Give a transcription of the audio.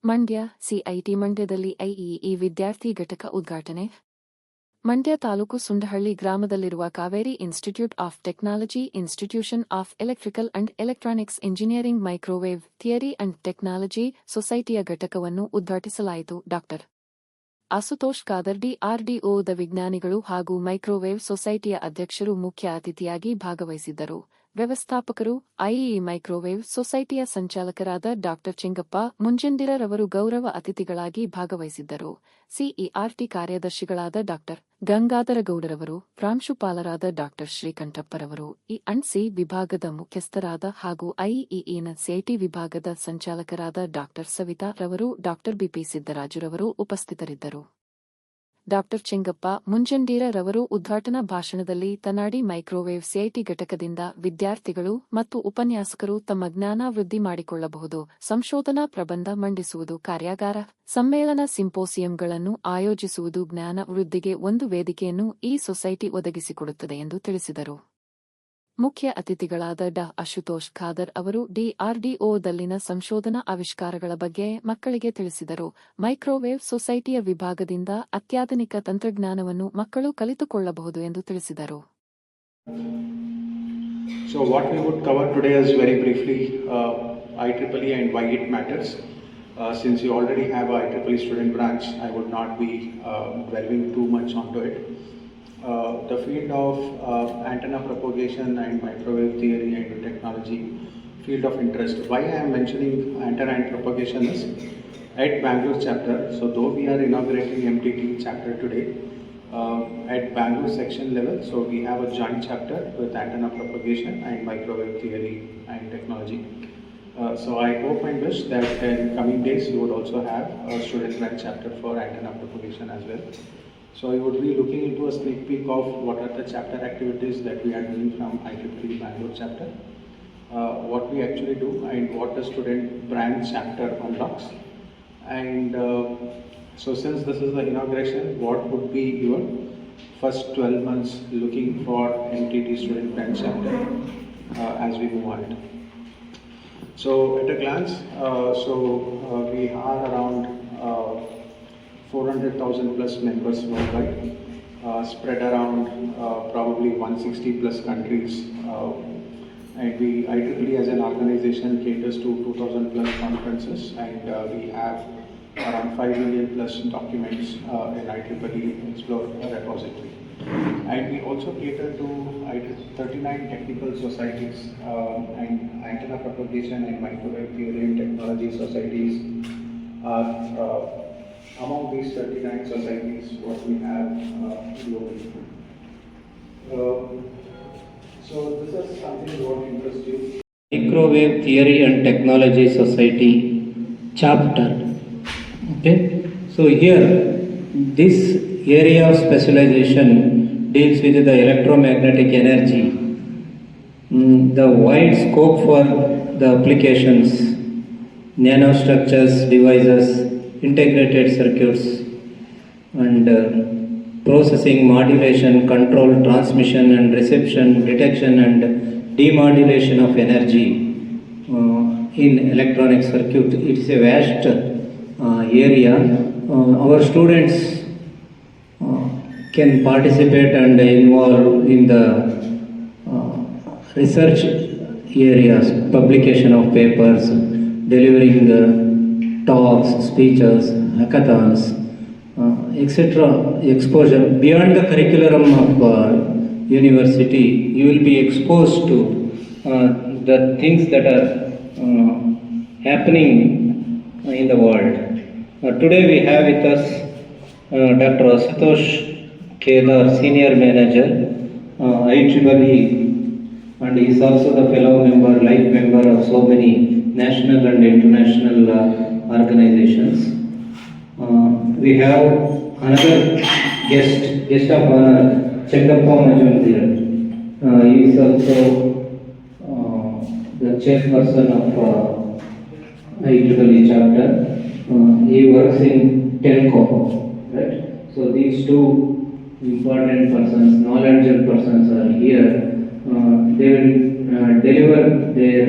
Mandya CIT ಮಂಡ್ಯದಲ್ಲಿ ಐಇಇ ವಿದ್ಯಾರ್ಥಿ ಘಟಕ ಉದ್ಘಾಟನೆ. ಮಂಡ್ಯ ತಾಲೂಕು ಸುಂಡಹಳ್ಳಿ ಗ್ರಾಮದಲ್ಲಿರುವ Kaveri institute of technology institution of electrical and electronics engineering microwave theory and technology ಸೊಸೈಟಿಯ ಘಟಕವನ್ನು ಉದ್ಘಾಟಿಸಲಾಯಿತು. ಡಾಕ್ಟರ್ ಆಸುತೋಷ್ ಖಾದರ್ ಡಿಆರ್ಡಿಒದ ವಿಜ್ಞಾನಿಗಳು ಹಾಗೂ ಮೈಕ್ರೋವೇವ್ ಸೊಸೈಟಿಯ ಅಧ್ಯಕ್ಷರು ಮುಖ್ಯ ಅತಿಥಿಯಾಗಿ ಭಾಗವಹಿಸಿದ್ದರು. ವ್ಯವಸ್ಥಾಪಕರು ಐಇಇ ಮೈಕ್ರೋವೇವ್ ಸೊಸೈಟಿಯ ಸಂಚಾಲಕರಾದ ಡಾಕ್ಟರ್ ಚೆಂಗಪ್ಪ ಮುಂಜಂದಿರರವರು ಗೌರವ ಅತಿಥಿಗಳಾಗಿ ಭಾಗವಹಿಸಿದ್ದರು. ಸಿಇಆರ್ಟಿ ಕಾರ್ಯದರ್ಶಿಗಳಾದ ಡಾಕ್ಟರ್ ಗಂಗಾಧರಗೌಡರವರು, ಪ್ರಾಂಶುಪಾಲರಾದ ಡಾಕ್ಟರ್ ಶ್ರೀಕಂಠಪ್ಪರವರು, ಇ&ಸಿ ವಿಭಾಗದ ಮುಖ್ಯಸ್ಥರಾದ ಹಾಗೂ ಐಇಇನ ಸಿಐಟಿ ವಿಭಾಗದ ಸಂಚಾಲಕರಾದ ಡಾಕ್ಟರ್ ಸವಿತಾ ರವರು, ಡಾಕ್ಟರ್ ಬಿಪಿ ಸಿದ್ದರಾಜುರವರು ಉಪಸ್ಥಿತರಿದ್ದರು. ಡಾಕ್ಟರ್ ಚೆಂಗಪ್ಪ ಮುಂಜಂಡೀರರವರು ಉದ್ಘಾಟನಾ ಭಾಷಣದಲ್ಲಿ ತನಾಡಿ ಮೈಕ್ರೋವೇವ್ ಸಿಐಟಿ ಘಟಕದಿಂದ ವಿದ್ಯಾರ್ಥಿಗಳು ಮತ್ತು ಉಪನ್ಯಾಸಕರು ತಮ್ಮ ಜ್ಞಾನ ವೃದ್ಧಿ ಮಾಡಿಕೊಳ್ಳಬಹುದು, ಸಂಶೋಧನಾ ಪ್ರಬಂಧ ಮಂಡಿಸುವುದು, ಕಾರ್ಯಾಗಾರ, ಸಮ್ಮೇಳನ, ಸಿಂಪೋಸಿಯಂಗಳನ್ನು ಆಯೋಜಿಸುವುದು ಜ್ಞಾನ ವೃದ್ಧಿಗೆ ಒಂದು ವೇದಿಕೆಯನ್ನು ಈ ಸೊಸೈಟಿ ಒದಗಿಸಿಕೊಡುತ್ತದೆ ಎಂದು ತಿಳಿಸಿದರು. ಮುಖ್ಯ ಅತಿಥಿಗಳಾದ ಡಾ ಆಶುತೋಷ್ ಖಾದರ್ ಅವರು ಡಿಆರ್ಡಿಒದಲ್ಲಿನ ಸಂಶೋಧನಾ ಆವಿಷ್ಕಾರಗಳ ಬಗ್ಗೆ ಮಕ್ಕಳಿಗೆ ತಿಳಿಸಿದರು. ಮೈಕ್ರೋವೇವ್ ಸೊಸೈಟಿಯ ವಿಭಾಗದಿಂದ ಅತ್ಯಾಧುನಿಕ ತಂತ್ರಜ್ಞಾನವನ್ನು ಮಕ್ಕಳು ಕಲಿತುಕೊಳ್ಳಬಹುದು ಎಂದು ತಿಳಿಸಿದರು. So what we would cover today is very briefly IEEE and why it matters. Since you already have a IEEE student branch, I would not be delving too much onto it. The field of antenna propagation and microwave theory and technology, field of interest. Why I am mentioning antenna and propagation is at Bangalore chapter. So though we are inaugurating MTT chapter today, at Bangalore section level, so we have a joint chapter with antenna propagation and microwave theory and technology. So I hope and wish that in coming days you would also have a student branch chapter for antenna propagation as well. So I would be looking into a sneak peek of what are the chapter activities that we are doing from IEEE Bangalore chapter, what we actually do and what the student branch chapter unlocks. And so since this is the inauguration, what would be your first 12 months looking for MTT student branch chapter as we move on. So at a glance, we are around 400,000 plus members worldwide, spread around probably 160 plus countries, and we IEEE as an organization caters to 2,000 plus conferences, and we have around 5 million plus documents in IEEE Explore repository. And we also cater to 39 technical societies and antenna propagation and microwave theory and technology societies are among these 39 societies what we have globally. So this is something what interests you. Microwave Theory and Technology Society chapter. Okay, so here this area of specialization deals with the electromagnetic energy, the wide scope for the applications, nanostructures, devices, integrated circuits, and processing, modulation, control, transmission and reception, detection and demodulation of energy in electronic circuit. It is a vast area. Our students can participate and involve in the research areas, publication of papers, delivering talks, speeches, hackathons, etc. Exposure beyond the curriculum of university. You will be exposed to the things that are happening in the world. Today we have with us Dr. Ashutosh Khadar, Senior Manager, IEEE, and he is also the fellow member, life member of so many national and international organizations. We have another guest of honor, Chengappa Majumdir. He is also the chairperson of IEEE chapter. He works in Telco, right? So these two important persons, knowledgeable persons are here. They will deliver their